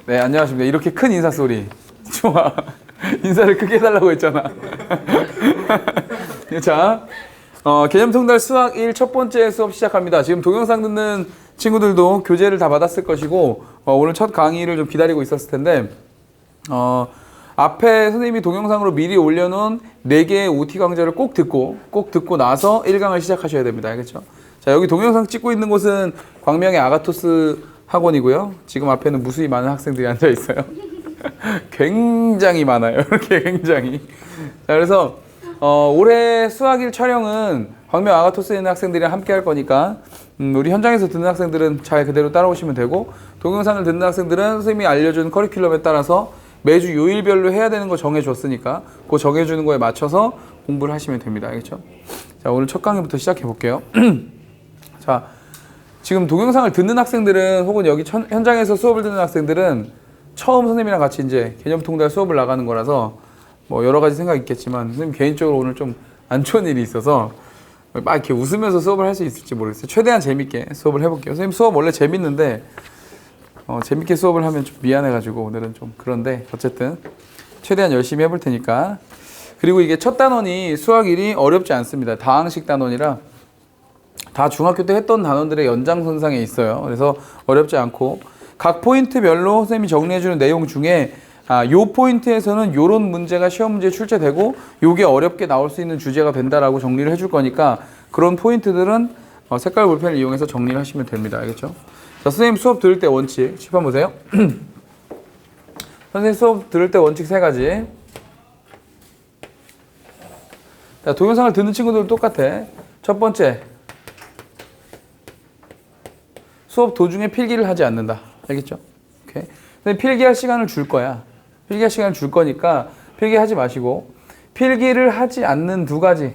네, 안녕하십니까. 이렇게 큰 인사 소리. 좋아. 인사를 크게 해달라고 했잖아. 자, 개념통달 수학 1 첫 번째 수업 시작합니다. 지금 동영상 듣는 친구들도 교재를 다 받았을 것이고, 오늘 첫 강의를 좀 기다리고 있었을 텐데, 앞에 선생님이 동영상으로 미리 올려놓은 4개의 OT 강좌를 꼭 듣고 나서 1강을 시작하셔야 됩니다. 알겠죠? 자, 여기 동영상 찍고 있는 곳은 광명의 아가토스 학원이고요. 지금 앞에는 무수히 많은 학생들이 앉아 있어요. 굉장히 많아요. 이렇게 굉장히. 자, 그래서 올해 수학 1 촬영은 광명 아가토스에 있는 학생들이랑 함께 할 거니까 우리 현장에서 듣는 학생들은 잘 그대로 따라오시면 되고, 동영상을 듣는 학생들은 선생님이 알려준 커리큘럼에 따라서 매주 요일별로 해야 되는 거 정해줬으니까 그 정해주는 거에 맞춰서 공부를 하시면 됩니다. 알겠죠? 자, 오늘 첫 강의부터 시작해 볼게요. 자, 지금 동영상을 듣는 학생들은 혹은 여기 현장에서 수업을 듣는 학생들은 처음 선생님이랑 같이 이제 개념통달 수업을 나가는 거라서 뭐 여러 가지 생각이 있겠지만, 선생님 개인적으로 오늘 좀 안 좋은 일이 있어서 막 이렇게 웃으면서 수업을 할 수 있을지 모르겠어요. 최대한 재밌게 수업을 해볼게요. 선생님 수업 원래 재밌는데 재밌게 수업을 하면 좀 미안해가지고 오늘은 좀 그런데, 어쨌든 최대한 열심히 해볼 테니까. 그리고 이게 첫 단원이 수학 1이 어렵지 않습니다. 다항식 단원이라 다 중학교 때 했던 단원들의 연장선상에 있어요. 그래서 어렵지 않고, 각 포인트별로 선생님이 정리해주는 내용 중에 요 포인트에서는 요런 문제가 시험 문제에 출제되고 요게 어렵게 나올 수 있는 주제가 된다라고 정리를 해줄 거니까, 그런 포인트들은 색깔 볼펜을 이용해서 정리를 하시면 됩니다. 알겠죠? 자, 선생님 수업 들을 때 원칙 칠판 보세요. 선생님 수업 들을 때 원칙 3가지. 자, 동영상을 듣는 친구들도 똑같아. 첫 번째, 수업 도중에 필기를 하지 않는다. 알겠죠? 오케이. 선생님 필기할 시간을 줄 거야. 필기할 시간을 줄 거니까 필기하지 마시고, 필기를 하지 않는 2가지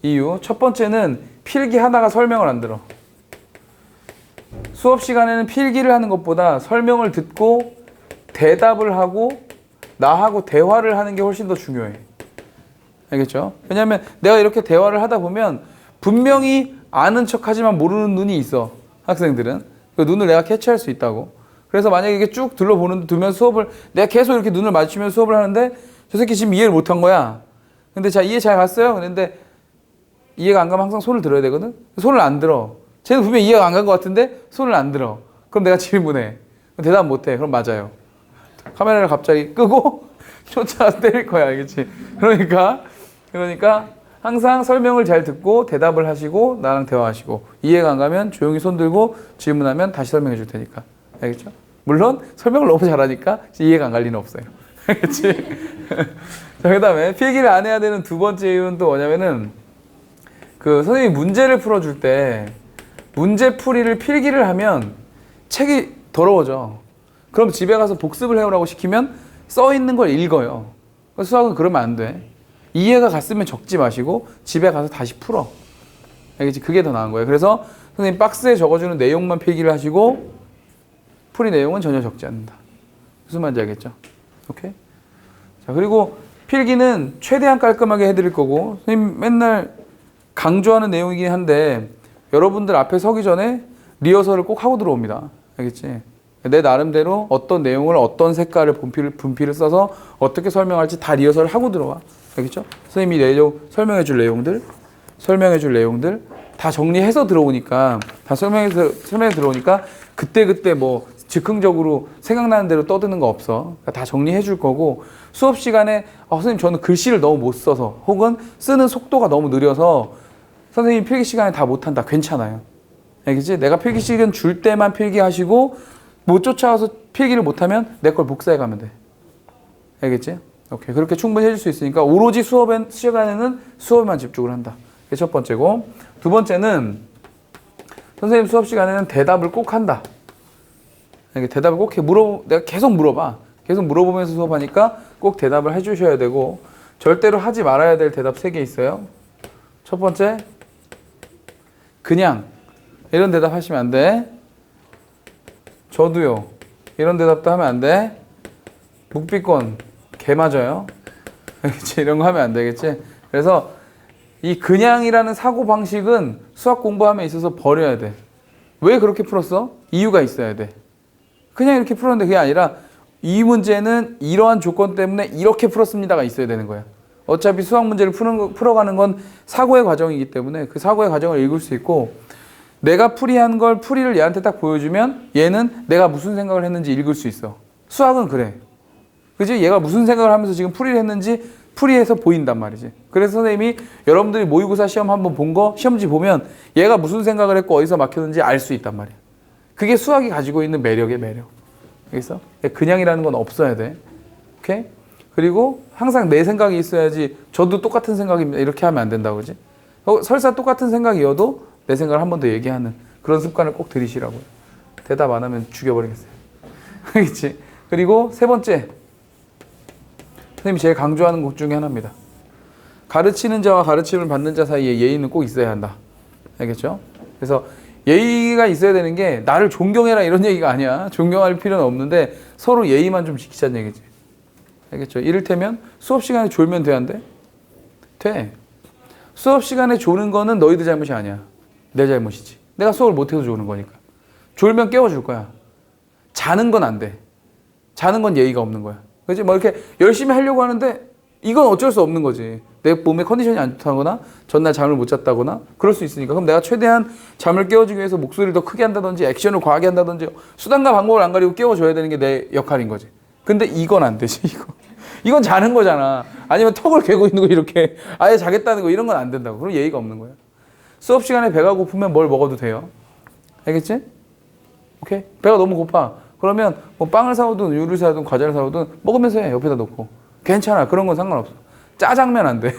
이유. 첫 번째는 필기하다가 설명을 안 들어. 수업 시간에는 필기를 하는 것보다 설명을 듣고 대답을 하고 나하고 대화를 하는 게 훨씬 더 중요해. 알겠죠? 왜냐하면 내가 이렇게 대화를 하다 보면 분명히 아는 척하지만 모르는 눈이 있어. 학생들은 그 눈을 내가 캐치할 수 있다고. 그래서 만약에 이게 쭉 두면 수업을 내가 계속 이렇게 눈을 마주치면 수업을 하는데 저 새끼 지금 이해를 못한 거야. 근데 자, 이해 잘 갔어요? 그런데 이해가 안 가면 항상 손을 들어야 되거든? 손을 안 들어. 쟤는 분명히 이해가 안 간 것 같은데 손을 안 들어. 그럼 내가 질문해. 대답 못해. 그럼 맞아요. 카메라를 갑자기 끄고 쫓아가서 때릴 거야. 알겠지? 그러니까 항상 설명을 잘 듣고 대답을 하시고 나랑 대화하시고, 이해가 안 가면 조용히 손 들고 질문하면 다시 설명해 줄 테니까. 알겠죠? 물론 설명을 너무 잘하니까 이해가 안 갈 리는 없어요. 알겠지? 자, 그 다음에 필기를 안 해야 되는 2번째 이유는 또 뭐냐면은, 선생님이 문제를 풀어줄 때 문제 풀이를 필기를 하면 책이 더러워져. 그럼 집에 가서 복습을 해오라고 시키면 써 있는 걸 읽어요. 수학은 그러면 안 돼. 이해가 갔으면 적지 마시고 집에 가서 다시 풀어. 알겠지? 그게 더 나은 거예요. 그래서 선생님 박스에 적어주는 내용만 필기를 하시고 풀이 내용은 전혀 적지 않는다. 무슨 말인지 알겠죠? 오케이? 자, 그리고 필기는 최대한 깔끔하게 해드릴 거고, 선생님 맨날 강조하는 내용이긴 한데 여러분들 앞에 서기 전에 리허설을 꼭 하고 들어옵니다. 알겠지? 내 나름대로 어떤 내용을 어떤 색깔을 분필을 써서 어떻게 설명할지 다 리허설을 하고 들어와. 알겠죠? 선생님이 설명해 줄 내용들 다 정리해서 들어오니까, 다 설명해 들어오니까 그때 뭐 즉흥적으로 생각나는 대로 떠드는 거 없어. 그러니까 다 정리해 줄 거고, 수업 시간에 선생님 저는 글씨를 너무 못 써서 혹은 쓰는 속도가 너무 느려서 선생님 필기 시간에 다 못한다. 괜찮아요. 알겠지? 내가 필기 시간 줄 때만 필기하시고 못 쫓아와서 필기를 못하면 내 걸 복사해 가면 돼. 알겠지? 오케이. 그렇게 충분히 해줄 수 있으니까 오로지 수업 시간에는 수업에만 집중을 한다. 그게 첫 번째고, 2번째는 선생님 수업 시간에는 대답을 꼭 한다. 대답을 꼭 해. 내가 계속 물어봐. 계속 물어보면서 수업하니까 꼭 대답을 해주셔야 되고, 절대로 하지 말아야 될 대답 3개 있어요. 첫 번째, 그냥 이런 대답 하시면 안 돼. 저도요. 이런 대답도 하면 안 돼. 묵비권 개 맞아요. 알겠지? 이런 거 하면 안 되겠지? 그래서 이 그냥이라는 사고방식은 수학 공부함에 있어서 버려야 돼. 왜 그렇게 풀었어? 이유가 있어야 돼. 그냥 이렇게 풀었는데 그게 아니라 이 문제는 이러한 조건 때문에 이렇게 풀었습니다가 있어야 되는 거야. 어차피 수학 문제를 풀어가는 건 사고의 과정이기 때문에 그 사고의 과정을 읽을 수 있고 내가 풀이한 걸 풀이를 얘한테 딱 보여주면 얘는 내가 무슨 생각을 했는지 읽을 수 있어. 수학은 그래. 그지? 얘가 무슨 생각을 하면서 지금 풀이를 했는지 풀이해서 보인단 말이지. 그래서 선생님이 여러분들이 모의고사 시험 한번 본 거 시험지 보면 얘가 무슨 생각을 했고 어디서 막혔는지 알 수 있단 말이야. 그게 수학이 가지고 있는 매력이야, 매력. 알겠어? 그냥이라는 건 없어야 돼. 오케이? 그리고 항상 내 생각이 있어야지 저도 똑같은 생각입니다. 이렇게 하면 안 된다고, 그지? 설사 똑같은 생각이어도 내 생각을 한 번 더 얘기하는 그런 습관을 꼭 들이시라고요. 대답 안 하면 죽여버리겠어요. 알겠지? 그리고 세 번째. 선생님이 제일 강조하는 것 중에 하나입니다. 가르치는 자와 가르침을 받는 자 사이에 예의는 꼭 있어야 한다. 알겠죠? 그래서 예의가 있어야 되는 게 나를 존경해라 이런 얘기가 아니야. 존경할 필요는 없는데 서로 예의만 좀 지키자는 얘기지. 알겠죠? 이를테면 수업 시간에 졸면 돼, 안 돼? 돼. 수업 시간에 조는 거는 너희들 잘못이 아니야. 내 잘못이지. 내가 수업을 못해서 조는 거니까. 졸면 깨워줄 거야. 자는 건 안 돼. 자는 건 예의가 없는 거야. 그렇지? 뭐 이렇게 열심히 하려고 하는데 이건 어쩔 수 없는 거지. 내 몸의 컨디션이 안 좋다거나 전날 잠을 못 잤다거나 그럴 수 있으니까. 그럼 내가 최대한 잠을 깨워주기 위해서 목소리를 더 크게 한다든지 액션을 과하게 한다든지 수단과 방법을 안 가리고 깨워줘야 되는 게 내 역할인 거지. 근데 이건 안 되지. 이건 자는 거잖아. 아니면 턱을 괴고 있는 거 이렇게 아예 자겠다는 거 이런 건 안 된다고. 그럼 예의가 없는 거야. 수업 시간에 배가 고프면 뭘 먹어도 돼요. 알겠지? 오케이? 배가 너무 고파. 그러면 뭐 빵을 사오든 우유를 사오든 과자를 사오든 먹으면서 해. 옆에다 놓고. 괜찮아. 그런 건 상관없어. 짜장면 안 돼.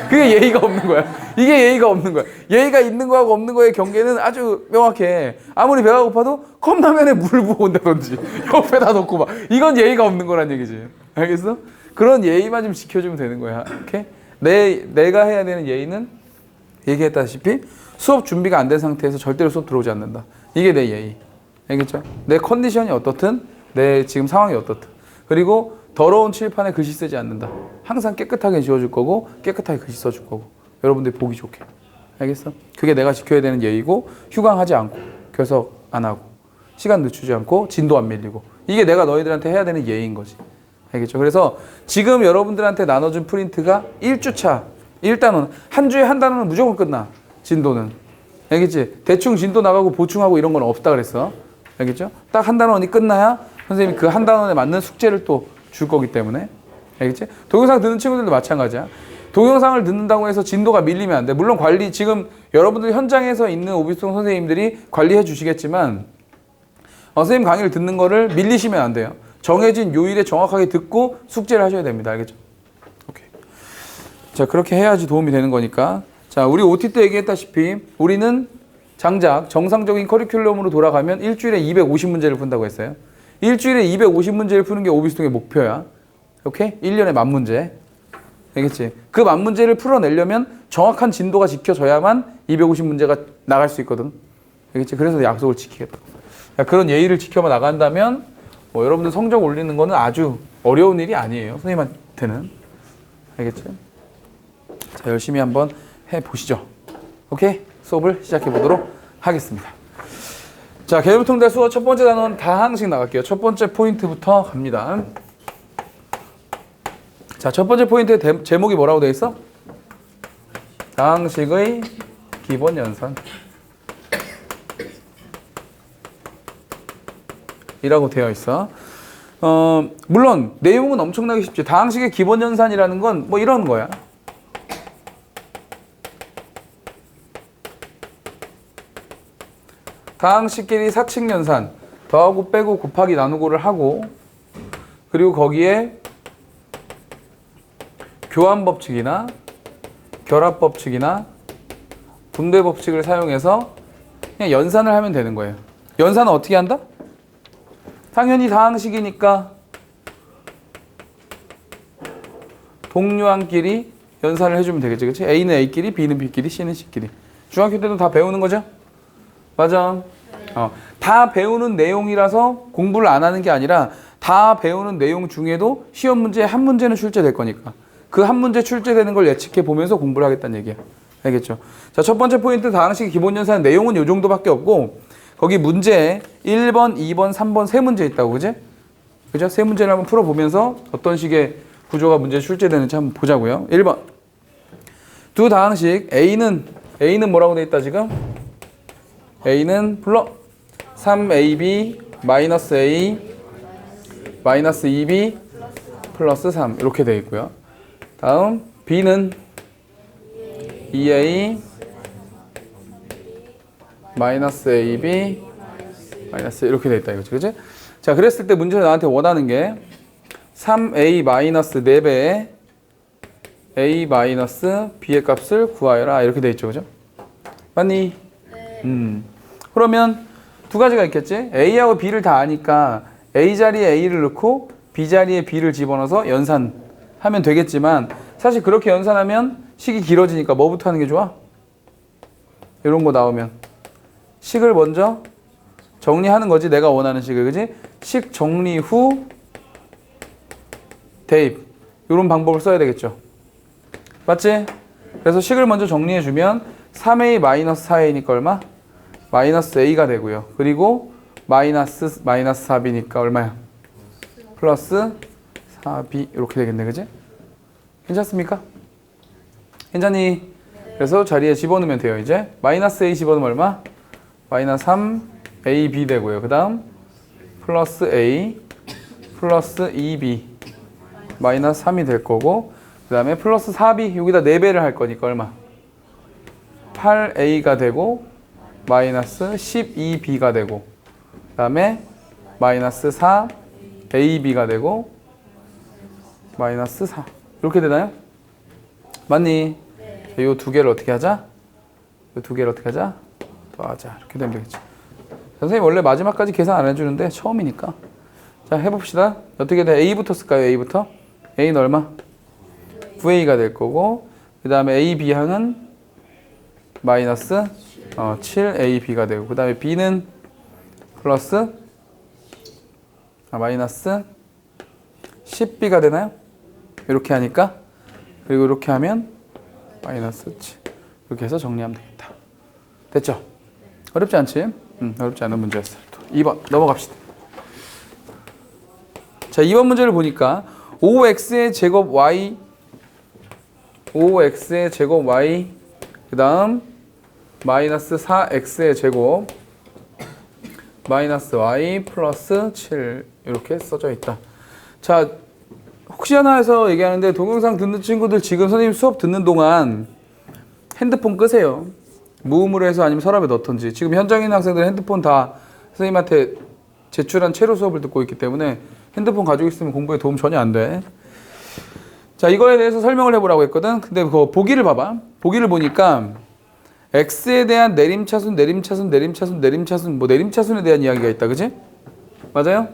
그게 예의가 없는 거야. 이게 예의가 없는 거야. 예의가 있는 거하고 없는 거의 경계는 아주 명확해. 아무리 배가 고파도 컵라면에 물 부어 온다든지 옆에다 놓고 막. 이건 예의가 없는 거란 얘기지. 알겠어? 그런 예의만 좀 지켜주면 되는 거야. 오케이? 내가 해야 되는 예의는 얘기했다시피 수업 준비가 안 된 상태에서 절대로 수업 들어오지 않는다. 이게 내 예의. 알겠죠? 내 컨디션이 어떻든 내 지금 상황이 어떻든. 그리고 더러운 칠판에 글씨 쓰지 않는다. 항상 깨끗하게 지워줄 거고 깨끗하게 글씨 써줄 거고 여러분들이 보기 좋게. 알겠어? 그게 내가 지켜야 되는 예의고 휴강하지 않고 결석 안 하고 시간 늦추지 않고 진도 안 밀리고 이게 내가 너희들한테 해야 되는 예의인 거지. 알겠죠? 그래서 지금 여러분들한테 나눠준 프린트가 1주차 1단원 한 주에 한 단원은 무조건 끝나. 진도는. 알겠지? 대충 진도 나가고 보충하고 이런 건 없다 그랬어. 알겠죠? 딱 한 단원이 끝나야 선생님이 그 한 단원에 맞는 숙제를 또 줄 거기 때문에. 알겠지? 동영상 듣는 친구들도 마찬가지야. 동영상을 듣는다고 해서 진도가 밀리면 안 돼. 물론 관리, 지금 여러분들 현장에서 있는 오비스통 선생님들이 관리해 주시겠지만, 선생님 강의를 듣는 거를 밀리시면 안 돼요. 정해진 요일에 정확하게 듣고 숙제를 하셔야 됩니다. 알겠죠? 오케이. 자, 그렇게 해야지 도움이 되는 거니까. 자, 우리 OT 때 얘기했다시피, 우리는 장작, 정상적인 커리큘럼으로 돌아가면 일주일에 250문제를 푼다고 했어요. 일주일에 250문제를 푸는 게 오비스통의 목표야. 오케이? 1년에 10,000문제. 알겠지? 그 10,000문제를 풀어내려면 정확한 진도가 지켜져야만 250문제가 나갈 수 있거든. 알겠지? 그래서 약속을 지키겠다. 그런 예의를 지켜만 나간다면 뭐 여러분들 성적 올리는 거는 아주 어려운 일이 아니에요. 선생님한테는. 알겠죠? 자, 열심히 한번 해보시죠. 오케이? 수업을 시작해 보도록 하겠습니다. 자, 개념통달 수어 첫 번째 단원 다항식 나갈게요. 첫 번째 포인트부터 갑니다. 자, 첫 번째 포인트의 제목이 뭐라고 되어 있어? 다항식의 기본 연산. 이라고 되어 있어. 물론 내용은 엄청나게 쉽지. 다항식의 기본 연산이라는 건 뭐 이런 거야. 다항식끼리 사칙 연산, 더하고 빼고 곱하기 나누고를 하고, 그리고 거기에 교환 법칙이나 결합 법칙이나 분배 법칙을 사용해서 그냥 연산을 하면 되는 거예요. 연산은 어떻게 한다? 당연히 다항식이니까 동류항끼리 연산을 해주면 되겠지, 그치? A는 A끼리, B는 B끼리, C는 C끼리. 중학교 때도 다 배우는 거죠? 맞아. 다 배우는 내용이라서 공부를 안 하는 게 아니라 다 배우는 내용 중에도 시험 문제에 한 문제는 출제될 거니까 그 한 문제 출제되는 걸 예측해 보면서 공부를 하겠다는 얘기야. 알겠죠? 자, 첫 번째 포인트 다항식 기본 연산 내용은 이 정도밖에 없고 거기 문제에 1번, 2번, 3번 세 문제 있다고, 그지? 그죠? 세 문제를 한번 풀어보면서 어떤 식의 구조가 문제에 출제되는지 한번 보자고요. 1번. 두 다항식 A는 뭐라고 돼 있다 지금? A는 불러 3AB 마이너스 A 마이너스 2B 플러스 3 이렇게 돼 있고요. 다음 B는 2A 마이너스 AB 마이너스 이렇게 돼 있다 이거지, 그치? 자, 그랬을 때 문제에서 나한테 원하는 게 3A 마이너스 4배의 A 마이너스 B의 값을 구하여라 이렇게 돼 있죠, 그죠? 맞니? 네. 그러면 두 가지가 있겠지? A하고 B를 다 아니까 A 자리에 A를 넣고 B 자리에 B를 집어넣어서 연산하면 되겠지만 사실 그렇게 연산하면 식이 길어지니까 뭐부터 하는 게 좋아? 이런 거 나오면 식을 먼저 정리하는 거지, 내가 원하는 식을, 그지? 식 정리 후 대입 이런 방법을 써야 되겠죠. 맞지? 그래서 식을 먼저 정리해주면 3A 마이너스 4A니까 얼마? 마이너스 A가 되고요. 그리고 마이너스 4B니까 얼마야? 플러스 4B 이렇게 되겠네, 그지? 괜찮습니까? 괜찮니? 그래서 자리에 집어넣으면 돼요. 이제 마이너스 A 집어넣으면 얼마? 마이너스 3AB 되고요. 그 다음 플러스 A 플러스 2B 마이너스 3이 될 거고, 그 다음에 플러스 4B 여기다 4배를 할 거니까 얼마? 8A가 되고 마이너스 12B가 되고, 그 다음에 마이너스 4AB가 되고 마이너스 4 이렇게 되나요? 맞니? 네. 이 두 개를 어떻게 하자? 이 두 개를 어떻게 하자? 더하자. 이렇게 되면 되겠지. 선생님 원래 마지막까지 계산 안 해주는데 처음이니까. 자, 해봅시다. 어떻게 돼? A부터 쓸까요? A부터? A는 얼마? 9A가 될 거고, 그 다음에 A, B항은 마이너스 7AB가 되고, 그 다음에 B는 플러스 마이너스 10B가 되나요? 이렇게 하니까. 그리고 이렇게 하면 마이너스 7 이렇게 해서 정리하면 되겠다. 됐죠? 어렵지 않지? 어렵지 않은 문제였어요. 또 2번 넘어갑시다. 자, 2번 문제를 보니까 5x의 제곱 y 5x의 제곱 y 그 다음 마이너스 4x의 제곱 마이너스 y 플러스 7 이렇게 써져 있다. 자, 혹시 하나 해서 얘기하는데 동영상 듣는 친구들 지금 선생님 수업 듣는 동안 핸드폰 끄세요. 무음으로 해서 아니면 서랍에 넣던지. 지금 현장에 있는 학생들 핸드폰 다 선생님한테 제출한 채로 수업을 듣고 있기 때문에 핸드폰 가지고 있으면 공부에 도움 전혀 안 돼. 자, 이거에 대해서 설명을 해보라고 했거든. 근데 그 보기를 봐봐. 보기를 보니까 x에 대한 내림차순, 뭐 내림차순에 대한 이야기가 있다, 그지? 맞아요?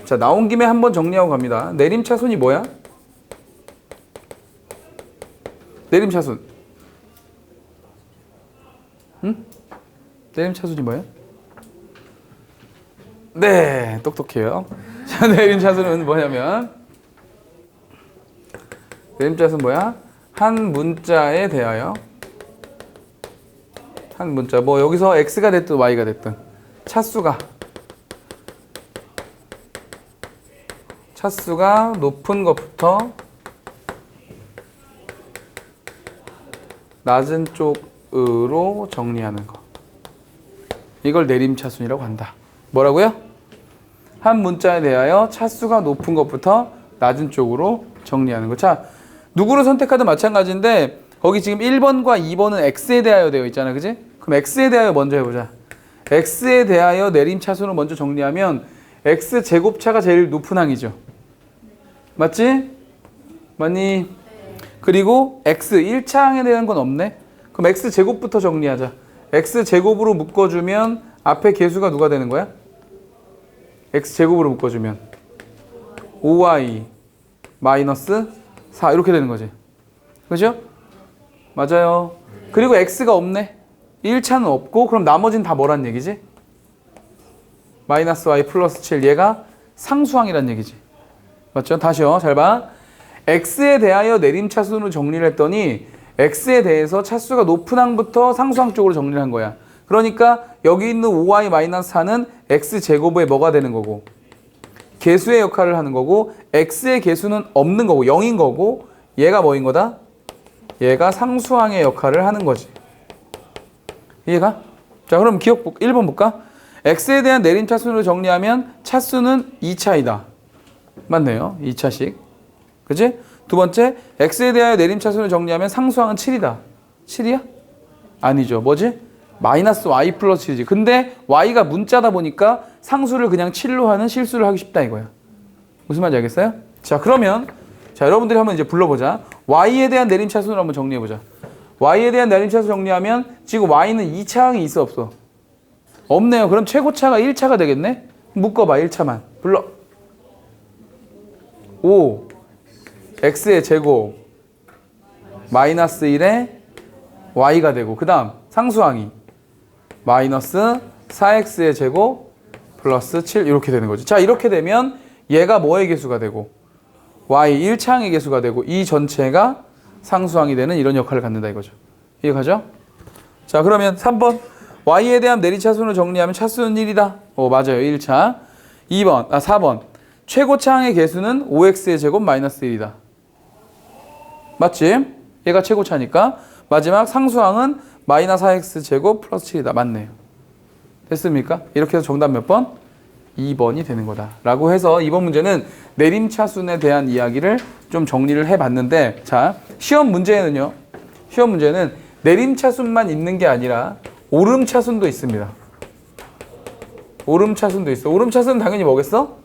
자, 나온 김에 한번 정리하고 갑니다. 내림차순이 뭐야? 내림차순. 응? 내림차순이 뭐야? 네, 똑똑해요. 자, 내림차순은 뭐냐면 내림차순 뭐야? 한 문자에 대하여 한 문자, 뭐 여기서 x가 됐든 y가 됐든 차수가 높은 것부터 낮은 쪽으로 정리하는 거. 이걸 내림차순이라고 한다. 뭐라고요? 한 문자에 대하여 차수가 높은 것부터 낮은 쪽으로 정리하는 거. 자, 누구를 선택하든 마찬가지인데 거기 지금 1번과 2번은 x에 대하여 되어 있잖아, 그지? 그럼 x에 대하여 먼저 해보자. x에 대하여 내림차순을 먼저 정리하면 x 제곱차가 제일 높은 항이죠. 맞지? 맞니? 그리고 x 1차 항에 대한 건 없네. 그럼 x 제곱부터 정리하자. x 제곱으로 묶어주면 앞에 개수가 누가 되는 거야? x 제곱으로 묶어주면 5y 마이너스 4 이렇게 되는 거지. 그죠? 맞아요. 그리고 x가 없네. 1차는 없고 그럼 나머지는 다 뭐란 얘기지? 마이너스 y 플러스 7 얘가 상수항이란 얘기지. 맞죠? 다시요. 잘 봐. x에 대하여 내림차순으로 정리를 했더니 x에 대해서 차수가 높은 항부터 상수항 쪽으로 정리를 한 거야. 그러니까 여기 있는 5y-4는 x제곱의 뭐가 되는 거고 개수의 역할을 하는 거고 x의 개수는 없는 거고 0인 거고 얘가 뭐인 거다? 얘가 상수항의 역할을 하는 거지. 이해가? 자, 그럼 기억 1번 볼까? x에 대한 내림 차순으로 정리하면 차수는 2차이다. 맞네요. 2차식. 그치? 두 번째, x에 대하여 내림 차순을 정리하면 상수항은 7이다. 7이야? 아니죠. 뭐지? 마이너스 y 플러스 7이지. 근데 y가 문자다 보니까 상수를 그냥 7로 하는 실수를 하기 쉽다 이거야. 무슨 말인지 알겠어요? 자, 그러면 자, 여러분들이 한번 이제 불러보자. y에 대한 내림 차순을 한번 정리해보자. y에 대한 내림 차순 정리하면 지금 y는 2차항이 있어 없어? 없네요. 그럼 최고차가 1차가 되겠네? 묶어봐. 1차만. 불러. 5 x의 제곱 마이너스 1에 y가 되고 그 다음 상수항이 마이너스 4x의 제곱 플러스 7 이렇게 되는 거지. 자, 이렇게 되면 얘가 뭐의 개수가 되고 y 1차항의 개수가 되고 이 전체가 상수항이 되는 이런 역할을 갖는다 이거죠. 이해가죠? 자, 그러면 3번 y에 대한 내리차순을 정리하면 차수는 1이다. 맞아요. 1차. 4번 최고차항의 개수는 5x의 제곱 마이너스 1이다. 맞지? 얘가 최고차니까. 마지막 상수항은 마이너스 4x 제곱 플러스 7이다. 맞네요. 됐습니까? 이렇게 해서 정답 몇 번? 2번이 되는 거다. 라고 해서 이번 문제는 내림차순에 대한 이야기를 좀 정리를 해봤는데, 자, 시험 문제는 내림차순만 있는 게 아니라 오름차순도 있습니다. 오름차순도 있어. 오름차순은 당연히 뭐겠어?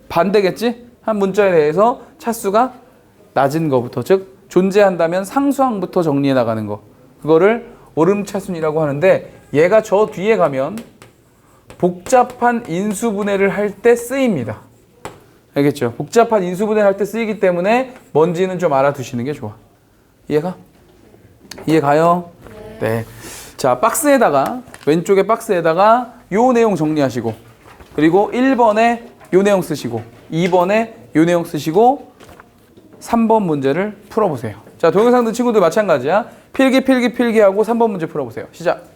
반대겠지? 한 문자에 대해서 차수가 낮은 거부터, 즉 존재한다면 상수항부터 정리해 나가는 거. 그거를 오름차순이라고 하는데 얘가 저 뒤에 가면 복잡한 인수분해를 할 때 쓰입니다. 알겠죠? 복잡한 인수분해를 할 때 쓰이기 때문에 뭔지는 좀 알아두시는 게 좋아. 이해가? 이해가요? 네. 자, 박스에다가 왼쪽에 박스에다가 요 내용 정리하시고 그리고 1번에 요 내용 쓰시고 2번에 요 내용 쓰시고 3번 문제를 풀어보세요. 자, 동영상 든 친구들 마찬가지야. 필기하고 3번 문제 풀어보세요. 시작.